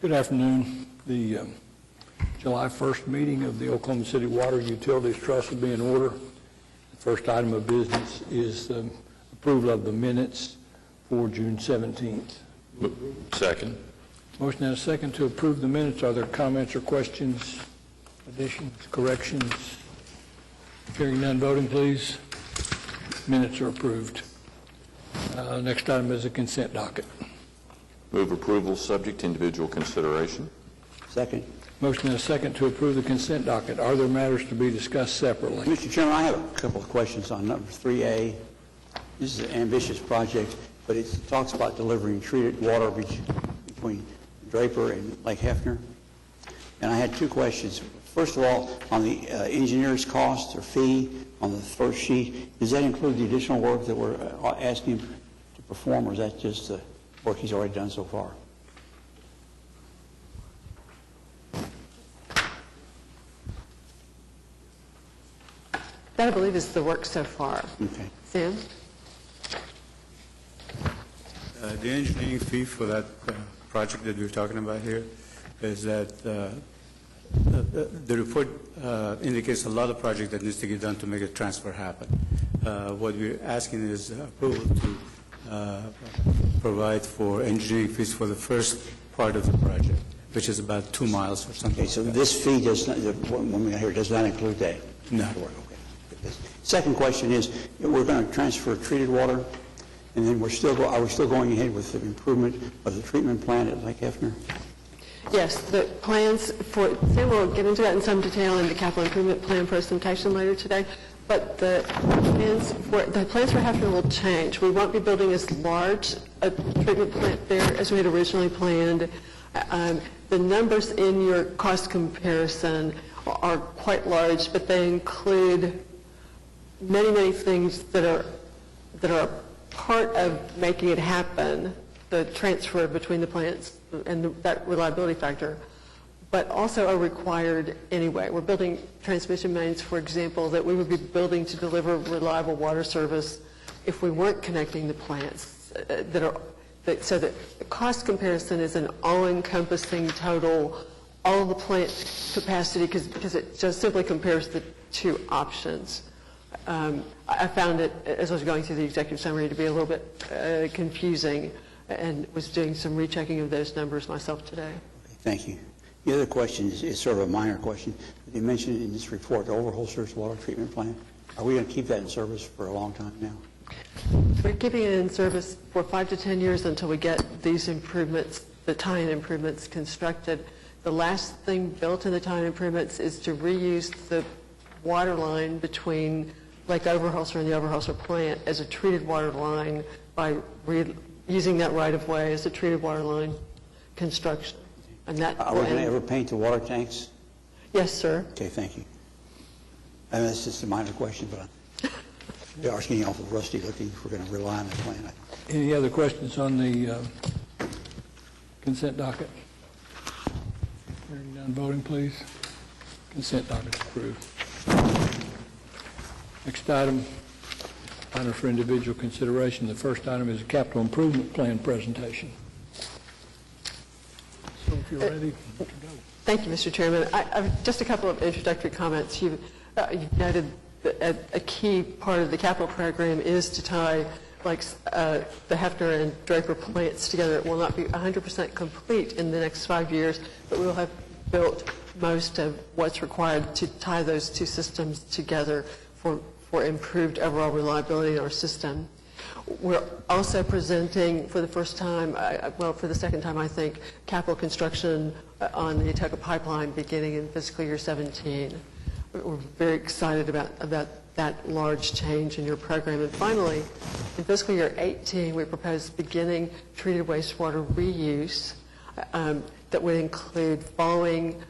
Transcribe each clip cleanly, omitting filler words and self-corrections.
Good afternoon. The July 1st meeting of the Oklahoma City Water Utilities Trust will be in order. The first item of business is approval of the minutes for June 17th. Second. Motion and a second to approve the minutes. Are there comments or questions, additions, corrections? Hearing none, voting please. Minutes are approved. Next item is a consent docket. Move approval subject to individual consideration. Second. Motion and a second to approve the consent docket. Are there matters to be discussed separately? Mr. Chairman, I have a couple of questions on number 3A. This is an ambitious project, but it talks about delivering treated water between Draper and Lake Hefner. And I had two questions. First of all, on the engineer's cost or fee on the first sheet, does that include the additional work that we're asking him to perform, or is that just the work he's already done so far? That, I believe, is the work so far. Okay. Sam? The engineering fee for that project that we're talking about here is that the report indicates a lot of project that needs to get done to make a transfer happen. What we're asking is approval to provide for engineering fees for the first part of the project, which is about 2 miles or something. Okay, so this fee does not, the one we got here does not include that? No. Okay. Second question is, we're going to transfer treated water, and then are we still going ahead with the improvement of the treatment plant at Lake Hefner? Yes, the plans for, Sam will get into that in some detail in the capital improvement plan presentation later today, but the plans for Hefner will change. We won't be building as large a treatment plant there as we had originally planned. The numbers in your cost comparison are quite large, but they include many things that are part of making it happen, the transfer between the plants and that reliability factor, but also are required anyway. We're building transmission mains, for example, that we would be building to deliver reliable water service if we weren't connecting the plants so that the cost comparison is an all-encompassing total, all the plant capacity, because it just simply compares the two options. I found it, as I was going through the executive summary, to be a little bit confusing, and was doing some rechecking of those numbers myself today. Thank you. The other question is sort of a minor question. You mentioned in this report the Overholser's water treatment plant. Are we going to keep that in service for a long time now? We're keeping it in service for 5 to 10 years until we get these improvements, the tie-in improvements, constructed. The last thing built in the tie-in improvements is to reuse the water line between Lake Overholser and the Overholser plant as a treated water line by using that right-of-way as a treated water line construction. And that are we going to ever paint the water tanks? Yes, sir. Okay, thank you. And that's just a minor question, but they are getting awful rusty looking if we're going to rely on the plant. Any other questions on the consent docket? Hearing none, voting please. Consent docket approved. Next item for individual consideration. The first item is a capital improvement plan presentation. So if you're ready to go. Thank you, Mr. Chairman. Just a couple of introductory comments. You've noted that a key part of the capital program is to tie the Hefner and Draper plants together. It will not be 100% complete in the next 5 years, but we will have built most of what's required to tie those two systems together for improved overall reliability in our system. We're also presenting for the first time, for the second time, I think, capital construction on the Atoka pipeline beginning in fiscal year 17. We're very excited about that large change in your program. And finally, in fiscal year 18, we propose beginning treated wastewater reuse that would include following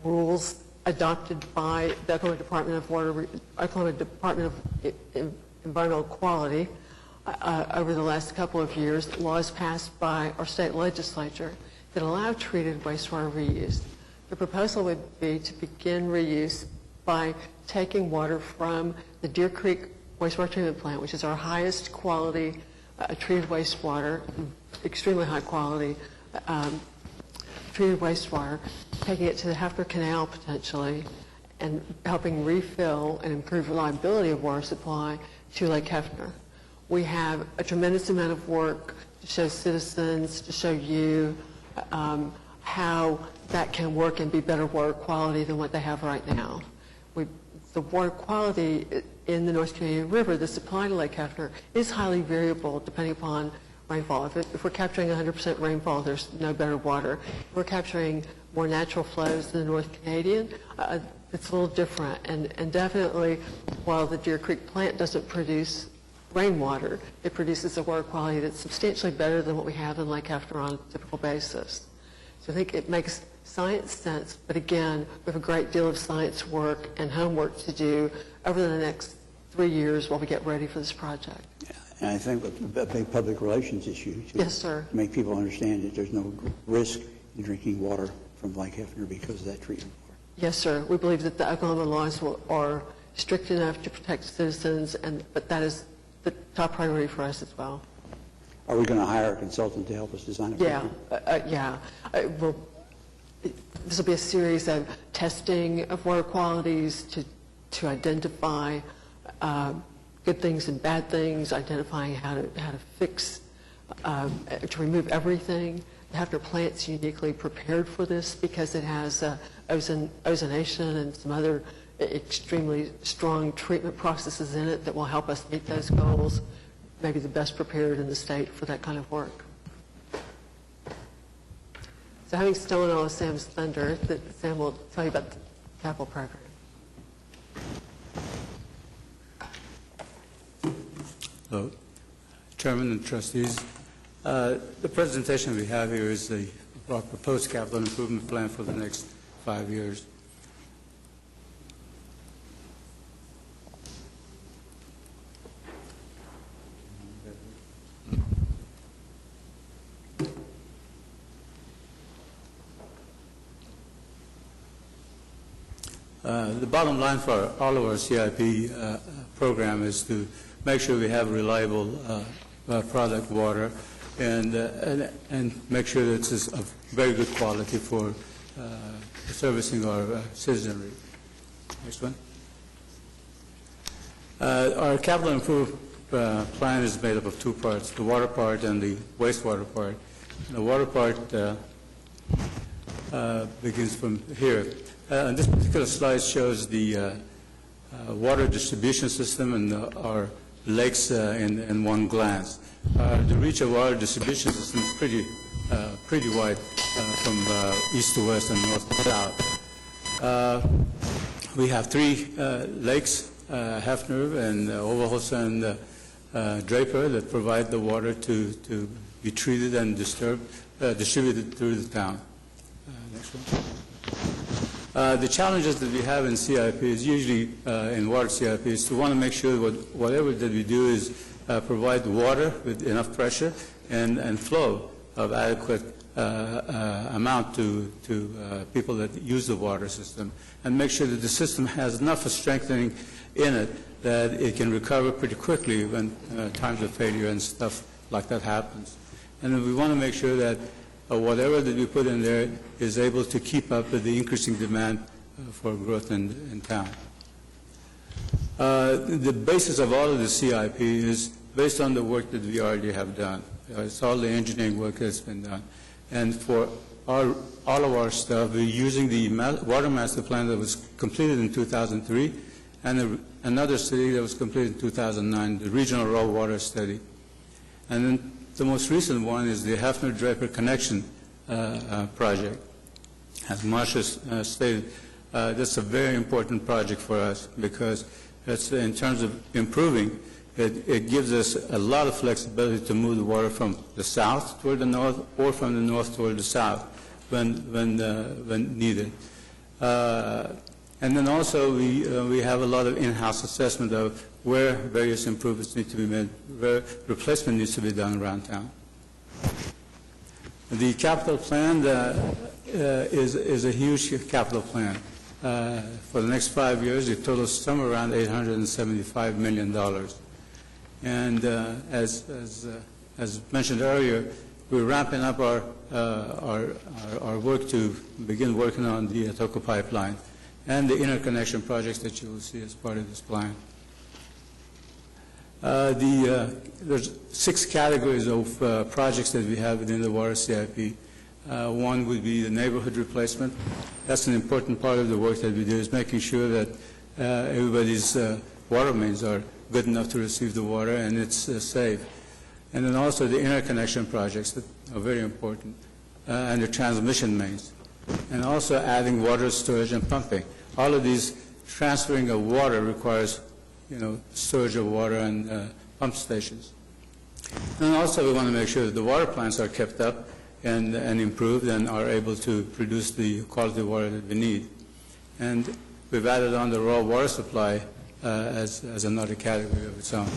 rules adopted by the Oklahoma Department of Environmental Quality over the last couple of years. Laws passed by our state legislature that allow treated wastewater reuse. The proposal would be to begin reuse by taking water from the Deer Creek wastewater treatment plant, which is our highest quality treated wastewater, extremely high quality treated wastewater, taking it to the Hafner Canal potentially, and helping refill and improve reliability of water supply to Lake Hefner. We have a tremendous amount of work to show citizens, to show you how that can work and be better water quality than what they have right now. The water quality in the North Canadian River, the supply to Lake Hefner, is highly variable depending upon rainfall. If we're capturing 100% rainfall, there's no better water. If we're capturing more natural flows than the North Canadian, it's a little different. And definitely, while the Deer Creek plant doesn't produce rainwater, it produces a water quality that's substantially better than what we have in Lake Hefner on a typical basis. So I think it makes science sense, but again, we have a great deal of science work and homework to do over the next 3 years while we get ready for this project. And I think a big public relations issue to Yes, sir. make people understand that there's no risk in drinking water from Lake Hefner because of that treatment. Yes, sir. We believe that the Oklahoma laws are strict enough to protect citizens, but that is the top priority for us as well. Are we going to hire a consultant to help us design a program? This will be a series of testing of water qualities to identify good things and bad things, identifying how to fix, to remove everything. The Hefner plant's uniquely prepared for this because it has ozonation and some other extremely strong treatment processes in it that will help us meet those goals. Maybe the best prepared in the state for that kind of work. So having stolen all of Sam's thunder, Sam will tell you about the capital program. Hello, Chairman and trustees. The presentation we have here is the proposed capital improvement plan for the next 5 years. The bottom line for all of our CIP program is to make sure we have reliable product water and make sure that it's of very good quality for servicing our citizenry. Next one. Our capital improvement plan is made up of 2 parts, the water part and the wastewater part. The water part begins from here. This particular slide shows the water distribution system and our lakes in one glance. The reach of our distribution system is pretty wide from east to west and north to south. We have 3 lakes, Hefner and Ovahosa and Draper, that provide the water to be treated and distributed through the town. Next one. The challenges that we have in CIP is usually in water CIP is to want to make sure whatever that we do is provide water with enough pressure and flow of adequate amount to people that use the water system, and make sure that the system has enough of strengthening in it that it can recover pretty quickly when times of failure and stuff like that happens. And we want to make sure that whatever that we put in there is able to keep up with the increasing demand for growth in town. The basis of all of the CIP is based on the work that we already have done. It's all the engineering work that's been done. And for all of our stuff, we're using the water master plan that was completed in 2003 and another study that was completed in 2009, the regional raw water study. And then the most recent one is the Hefner-Draper connection project. As Marsha stated, that's a very important project for us because it's, in terms of improving, it gives us a lot of flexibility to move the water from the south toward the north or from the north toward the south when needed. And then also we have a lot of in-house assessment of where various improvements need to be made, where replacement needs to be done around town. The capital plan is a huge capital plan. For the next 5 years, it totals somewhere around $875 million. And as mentioned earlier, we're ramping up our work to begin working on the Atoka pipeline and the interconnection projects that you will see as part of this plan. There's 6 categories of projects that we have within the water CIP. One would be the neighborhood replacement. That's an important part of the work that we do, is making sure that everybody's water mains are good enough to receive the water and it's safe. And then also the interconnection projects that are very important, and the transmission mains. And also adding water storage and pumping. All of these transferring of water requires, storage of water and pump stations. And also we want to make sure that the water plants are kept up and improved and are able to produce the quality water that we need. And we've added on the raw water supply as another category of its own.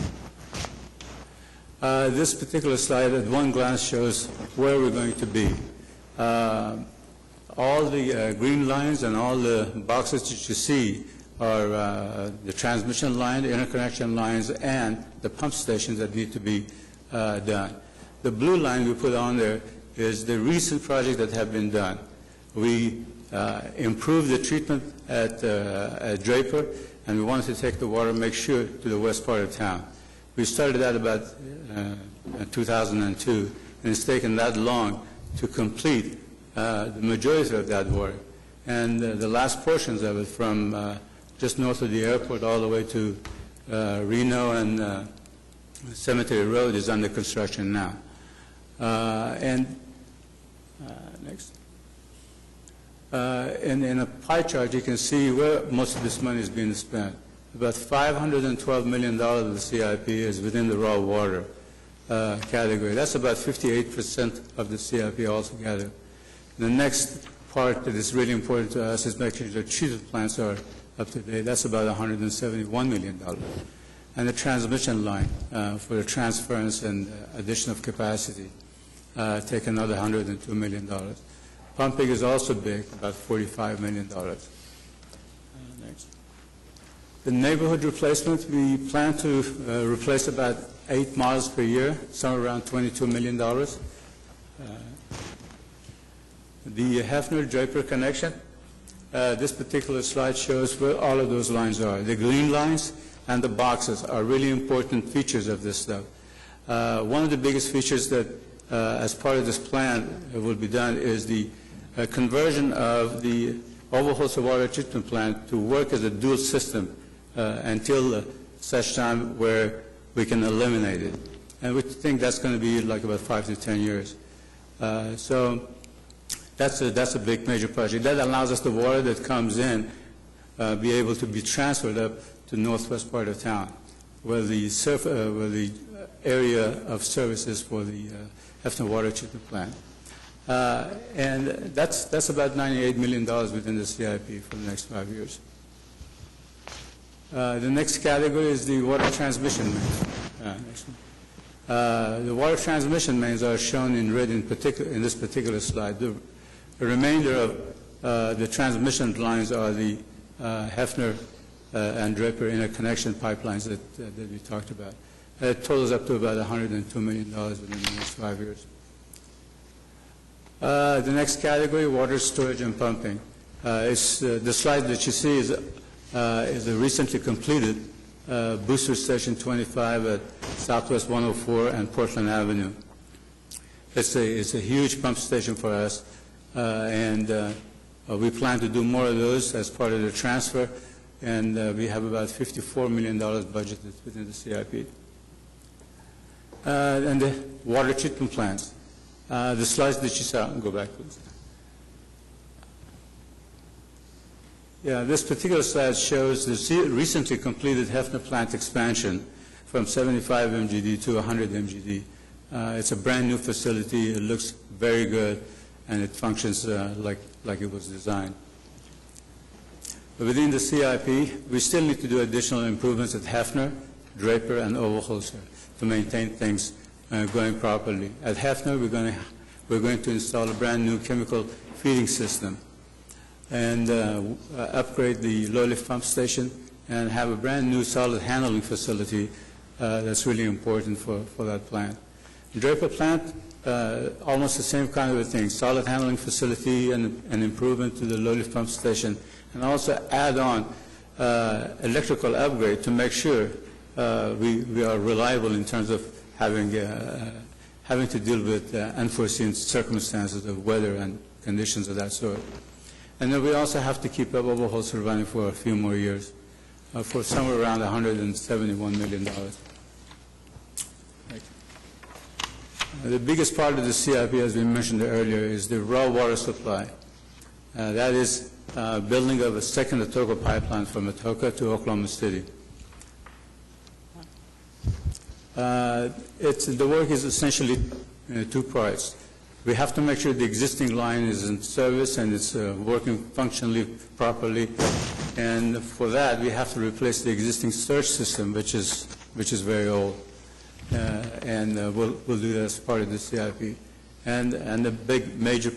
This particular slide at one glance shows where we're going to be. All the green lines and all the boxes that you see are the transmission line, the interconnection lines, and the pump stations that need to be done. The blue line we put on there is the recent projects that have been done. We improved the treatment at Draper, and we wanted to take the water, make sure, to the west part of town. We started that about 2002, and it's taken that long to complete the majority of that work. And the last portions of it, from just north of the airport all the way to Reno and Cemetery Road, is under construction now. Next. In a pie chart, you can see where most of this money is being spent. About $512 million of the CIP is within the raw water category. That's about 58% of the CIP altogether. The next part that is really important to us is making sure the treatment plants are up to date. That's about $171 million. And the transmission line for the transference and addition of capacity take another $102 million. Pumping is also big, about $45 million. Next. The neighborhood replacement, we plan to replace about 8 miles per year, somewhere around $22 million. The Hefner-Draper connection, this particular slide shows where all of those lines are. The green lines and the boxes are really important features of this stuff. One of the biggest features that, as part of this plan, will be done is the conversion of the Oberholzer water treatment plant to work as a dual system until such time where we can eliminate it. And we think that's going to be like about 5 to 10 years. So that's a big major project. That allows us the water that comes in be able to be transferred up to northwest part of town, where the area of service is for the Hefner water treatment plant. And that's about $98 million within the CIP for the next 5 years. The next category is the water transmission mains. The water transmission mains are shown in red in this particular slide. The remainder of the transmission lines are the Hefner and Draper interconnection pipelines that we talked about. It totals up to about $102 million within the next 5 years. The next category, water storage and pumping. The slide that you see is a recently completed booster station 25 at Southwest 104 and Portland Avenue. It's a huge pump station for us, and we plan to do more of those as part of the transfer, and we have about $54 million budgeted within the CIP. And the water treatment plants. The slides that you saw, go back please. Yeah, this particular slide shows the recently completed Hefner plant expansion from 75 MGD to 100 MGD. It's a brand new facility. It looks very good, and it functions like it was designed. But within the CIP, we still need to do additional improvements at Hefner, Draper, and Oberholzer to maintain things going properly. At Hefner, we're going to install a brand new chemical feeding system and upgrade the low-lift pump station and have a brand new solid handling facility that's really important for that plant. Draper plant, almost the same kind of a thing, solid handling facility and an improvement to the low lift pump station, and also add on electrical upgrade to make sure we are reliable in terms of having to deal with unforeseen circumstances of weather and conditions of that sort. And then we also have to keep up Oberholzer running for a few more years, for somewhere around $171 million. The biggest part of the CIP, as we mentioned earlier, is the raw water supply. That is building of a second Atoka pipeline from Atoka to Oklahoma City. The work is essentially two parts. We have to make sure the existing line is in service and it's working functionally properly. And for that, we have to replace the existing surge system, which is very old. We'll do that as part of the CIP. And the big major,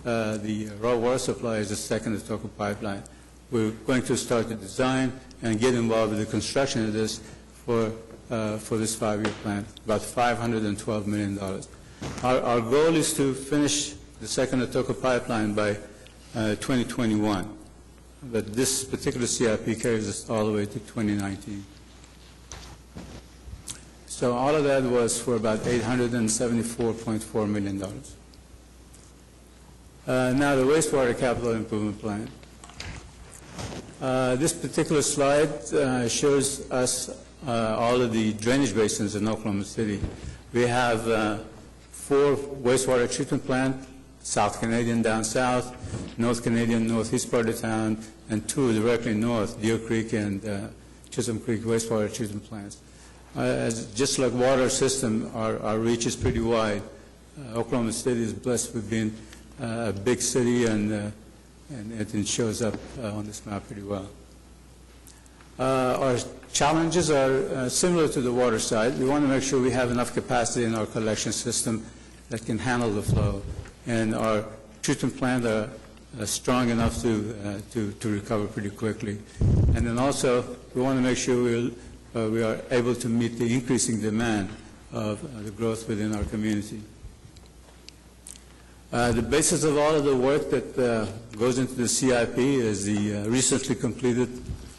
the raw water supply is the second Atoka pipeline. We're going to start the design and get involved with the construction of this for this 5-year plan, about $512 million. Our goal is to finish the second Atoka pipeline by 2021, but this particular CIP carries us all the way to 2019. So all of that was for about $874.4 million. Now the wastewater capital improvement plan. This particular slide shows us all of the drainage basins in Oklahoma City. We have 4 wastewater treatment plants, South Canadian down south, North Canadian northeast part of town, and 2 directly north, Deer Creek and Chisholm Creek wastewater treatment plants. Just like water system, our reach is pretty wide. Oklahoma City is blessed with being a big city, and it shows up on this map pretty well. Our challenges are similar to the water side. We want to make sure we have enough capacity in our collection system that can handle the flow, and our treatment plants are strong enough to recover pretty quickly. And then also, we want to make sure we are able to meet the increasing demand of the growth within our community. The basis of all of the work that goes into the CIP is the recently completed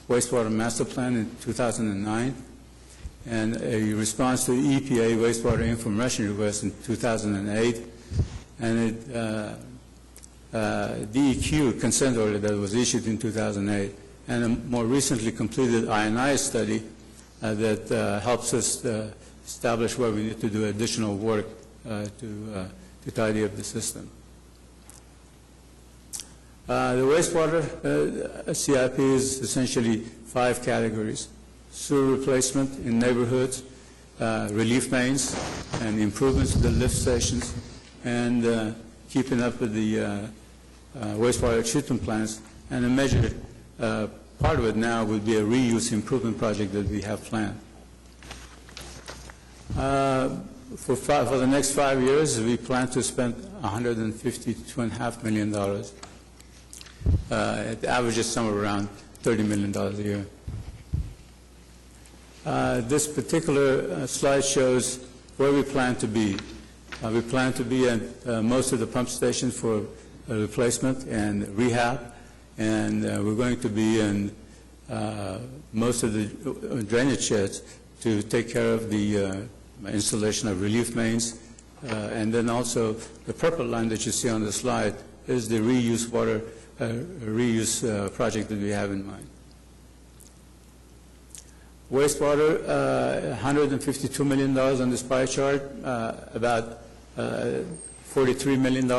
wastewater master plan in 2009 and a response to the EPA wastewater information request in 2008 and DEQ consent order that was issued in 2008 and a more recently completed INI study that helps us establish where we need to do additional work to tidy up the system. The wastewater CIP is essentially 5 categories: sewer replacement in neighborhoods, relief mains, and improvements to the lift stations, and keeping up with the wastewater treatment plants. And a major part of it now would be a reuse improvement project that we have planned. For the next 5 years, we plan to spend $152.5 million. It averages somewhere around $30 million a year. This particular slide shows where we plan to be. We plan to be at most of the pump stations for replacement and rehab, and we're going to be in most of the drainage sheds to take care of the installation of relief mains, and then also the purple line that you see on the slide is the reuse water project that we have in mind. Wastewater, $152 million on this pie chart, about $43 million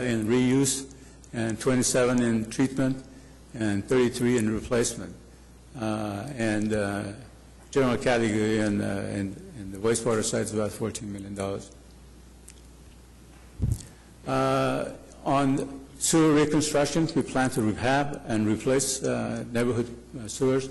in reuse, and 27 in treatment, and 33 in replacement. General category in the wastewater side is about $14 million. On sewer reconstruction, we plan to rehab and replace neighborhood sewers.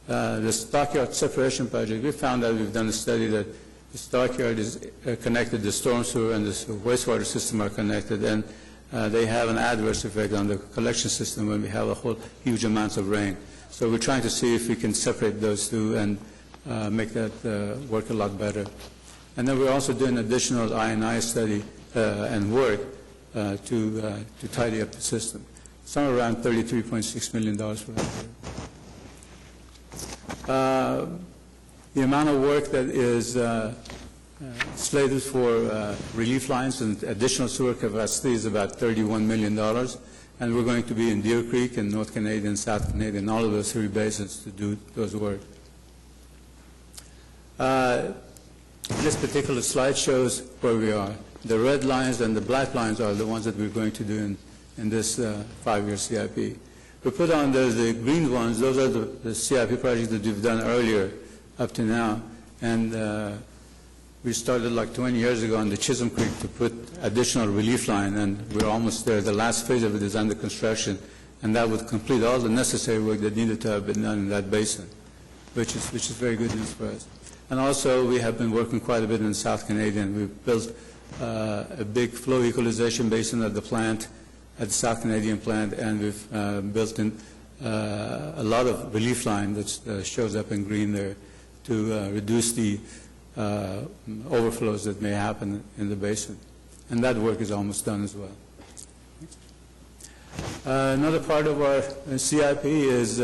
The stockyard separation project, we found out, we've done a study that the stockyard is connected, the storm sewer and the wastewater system are connected, and they have an adverse effect on the collection system when we have a whole huge amounts of rain. So we're trying to see if we can separate those two and make that work a lot better. And then we're also doing additional I&I study and work to tidy up the system. Somewhere around $33.6 million for that year. The amount of work that is slated for relief lines and additional sewer capacity is about $31 million, and we're going to be in Deer Creek and North Canadian, South Canadian, all of those three basins to do those work. This particular slide shows where we are. The red lines and the black lines are the ones that we're going to do in this 5-year CIP. We put on the green ones. Those are the CIP projects that we've done earlier up to now. And we started like 20 years ago on the Chisholm Creek to put additional relief line, and we're almost there. The last phase of it is under construction, and that would complete all the necessary work that needed to have been done in that basin, which is very good news for us. And also, we have been working quite a bit in South Canadian. We've built a big flow equalization basin at the plant, at the South Canadian plant, and we've built in a lot of relief line that shows up in green there to reduce the overflows that may happen in the basin. And that work is almost done as well. Another part of our CIP is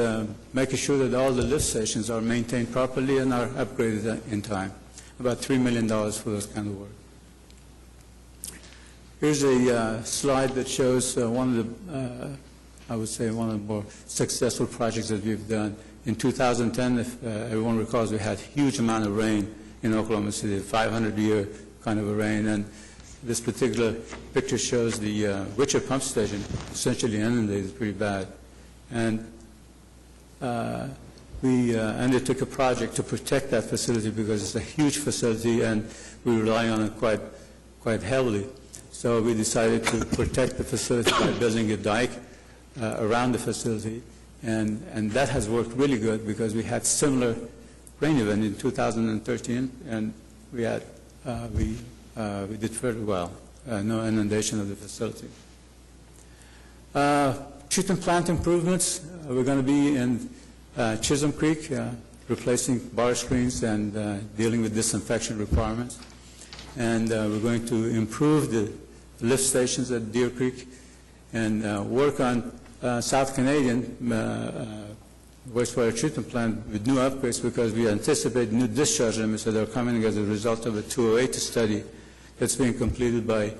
making sure that all the lift stations are maintained properly and are upgraded in time. About $3 million for those kind of work. Here's a slide that shows one of the, I would say, one of the more successful projects that we've done. In 2010, if everyone recalls, we had a huge amount of rain in Oklahoma City, 500-year kind of a rain. And this particular picture shows the Witcher pump station essentially inundated pretty bad. And we undertook a project to protect that facility because it's a huge facility and we rely on it quite heavily. So we decided to protect the facility by building a dike around the facility. And that has worked really good because we had similar rain event in 2013, and we did fairly well. No inundation of the facility. Treatment plant improvements. We're going to be in Chisholm Creek, replacing bar screens and dealing with disinfection requirements. And we're going to improve the lift stations at Deer Creek and work on South Canadian wastewater treatment plant with new upgrades because we anticipate new discharge limits that are coming as a result of a 208 study that's being completed by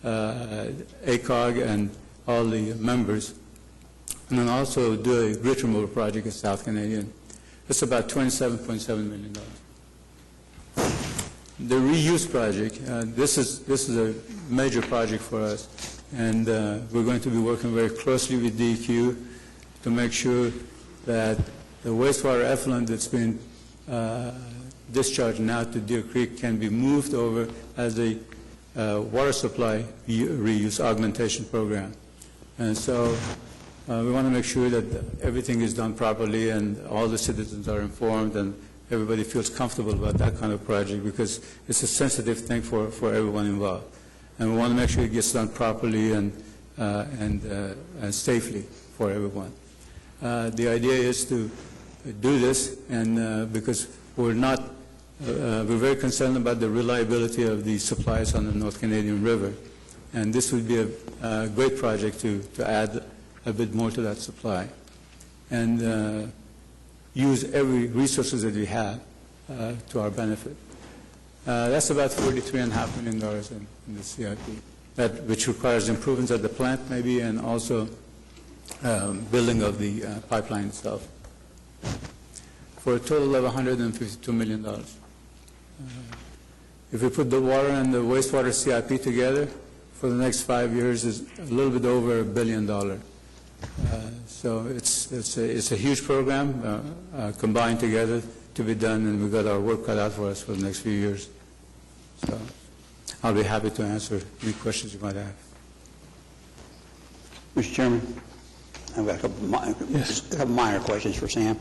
ACOG and all the members. And then also do a grit removal project at South Canadian. It's about $27.7 million. The reuse project, this is a major project for us, and we're going to be working very closely with DEQ to make sure that the wastewater effluent that's been discharged now to Deer Creek can be moved over as a water supply reuse augmentation program. And so we want to make sure that everything is done properly and all the citizens are informed and everybody feels comfortable about that kind of project because it's a sensitive thing for everyone involved. And we want to make sure it gets done properly and safely for everyone. The idea is to do this, and because we're very concerned about the reliability of the supplies on the North Canadian River, and this would be a great project to add a bit more to that supply, and use every resources that we have to our benefit. That's about $43.5 million in the CIP, which requires improvements at the plant maybe, and also building of the pipeline itself, for a total of $152 million. If we put the water and the wastewater CIP together, for the next 5 years is a little bit over $1 billion. So it's a huge program combined together to be done, and we've got our work cut out for us for the next few years. So I'll be happy to answer any questions you might have. Mr. Chairman, I've got a couple minor questions for Sam.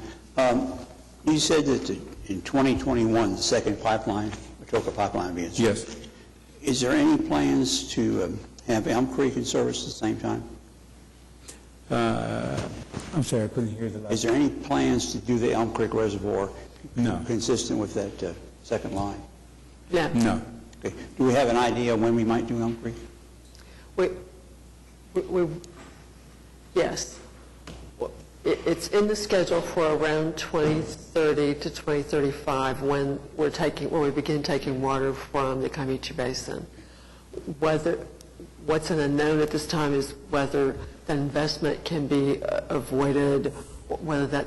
You said that in 2021, the second pipeline, Patoka pipeline, will be in service. Yes. Is there any plans to have Elm Creek in service at the same time? I'm sorry, I couldn't hear the last. Is there any plans to do the Elm Creek Reservoir No. consistent with that second line? No. No. Okay. Do we have an idea when we might do Elm Creek? Yes. It's in the schedule for around 2030 to 2035 when we begin taking water from the Comanche Basin. What's an unknown at this time is whether that investment can be avoided, whether the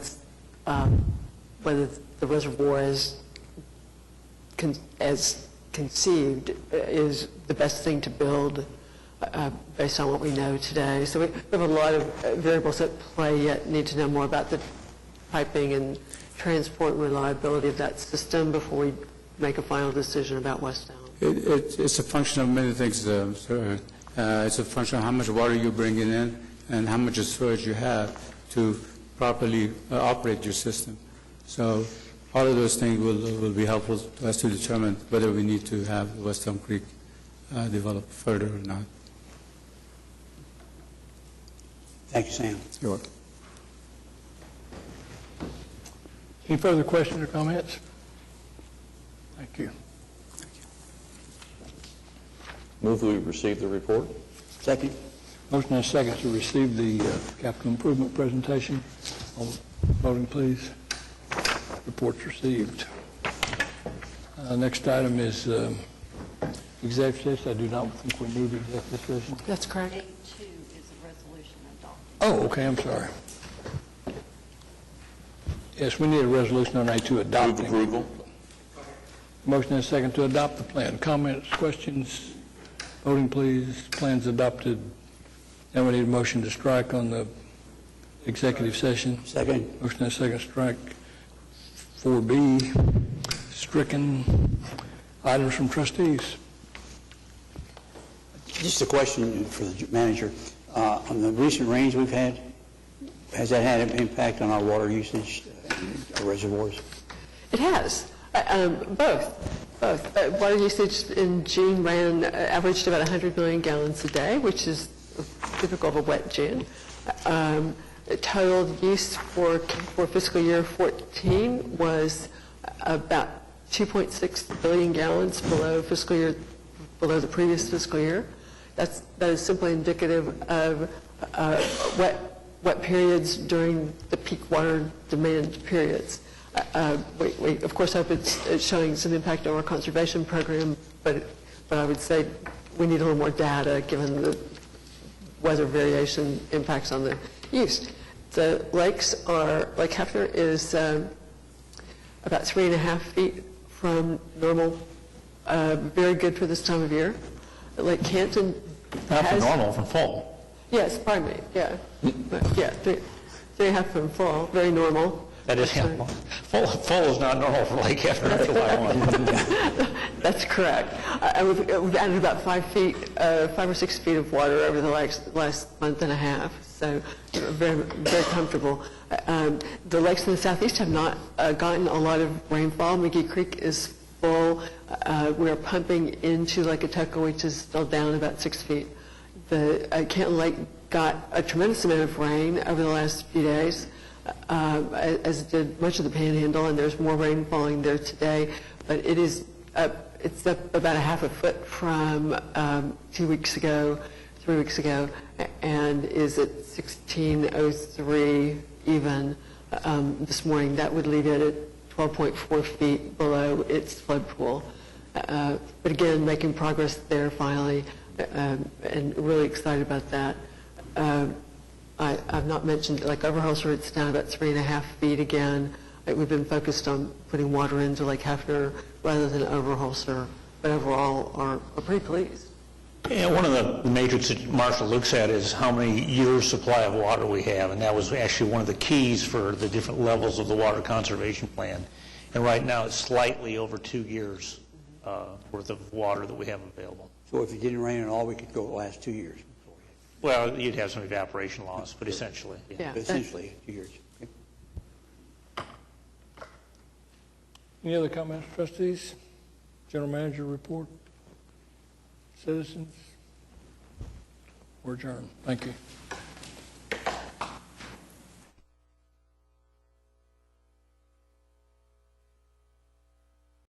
reservoir as conceived is the best thing to build based on what we know today. So we have a lot of variables at play yet, need to know more about the piping and transport reliability of that system before we make a final decision about West Elm. It's a function of many things, sir. It's a function of how much water you're bringing in and how much storage you have to properly operate your system. So all of those things will be helpful to us to determine whether we need to have West Elm Creek developed further or not. Thank you, Sam. You're welcome. Any further questions or comments? Thank you. Move that we receive the report. Second? Motion and a second to receive the capital improvement presentation. All voting, please. Report's received. Next item is executive session. I do not think we need executive session. That's correct. A2 is a resolution adopted. Oh, okay, I'm sorry. Yes, we need a resolution on A2 Move adopting. approval. Motion and a second to adopt the plan. Comments, questions? Voting, please. Plan's adopted. Now we need a motion to strike on the executive session. Second? Motion and a second strike. 4B, stricken. Items from trustees. Just a question for the manager. On the recent rains we've had, has that had an impact on our water usage, our reservoirs? It has. Both. Water usage in June averaged about 100 million gallons a day, which is typical of a wet June. Total use for fiscal year 14 was about 2.6 billion gallons below the previous fiscal year. That is simply indicative of wet periods during the peak water demand periods. We of course hope it's showing some impact on our conservation program, but I would say we need a little more data given the weather variation impacts on the use. The Lake Hefner is about 3.5 feet from normal, very good for this time of year. Lake Canton Not from has... normal, from full. Yes, pardon me, yeah. Yeah, 3.5 from full, very normal. That is, full is not normal for Lake Hefner, July 1. That's correct. We've added about 5 or 6 feet of water over the last month and a half, so very, very comfortable. The lakes in the southeast have not gotten a lot of rainfall. McGee Creek is full. We're pumping into Lake Atoka, which is still down about 6 feet. The Canton Lake got a tremendous amount of rain over the last few days, as did much of the Panhandle, and there's more rain falling there today. But it's up about 1/2 foot from 3 weeks ago, and is at 1603 even this morning. That would leave it at 12.4 feet below its flood pool. But again, making progress there finally, and really excited about that. I've not mentioned, like Overholser, it's down about 3.5 feet again. We've been focused on putting water into Lake Hefner rather than Overholser, but overall are pretty pleased. Yeah, one of the metrics that Marshall looks at is how many years' supply of water we have, and that was actually one of the keys for the different levels of the water conservation plan. And right now, it's slightly over 2 years worth of water that we have available. So if it didn't rain at all, we could go the last 2 years. Well, you'd have some evaporation loss, but essentially, yeah. Yeah, But essentially, 2 years. Okay. Any other comments, trustees? General manager report? Citizens? We're adjourned. Thank you.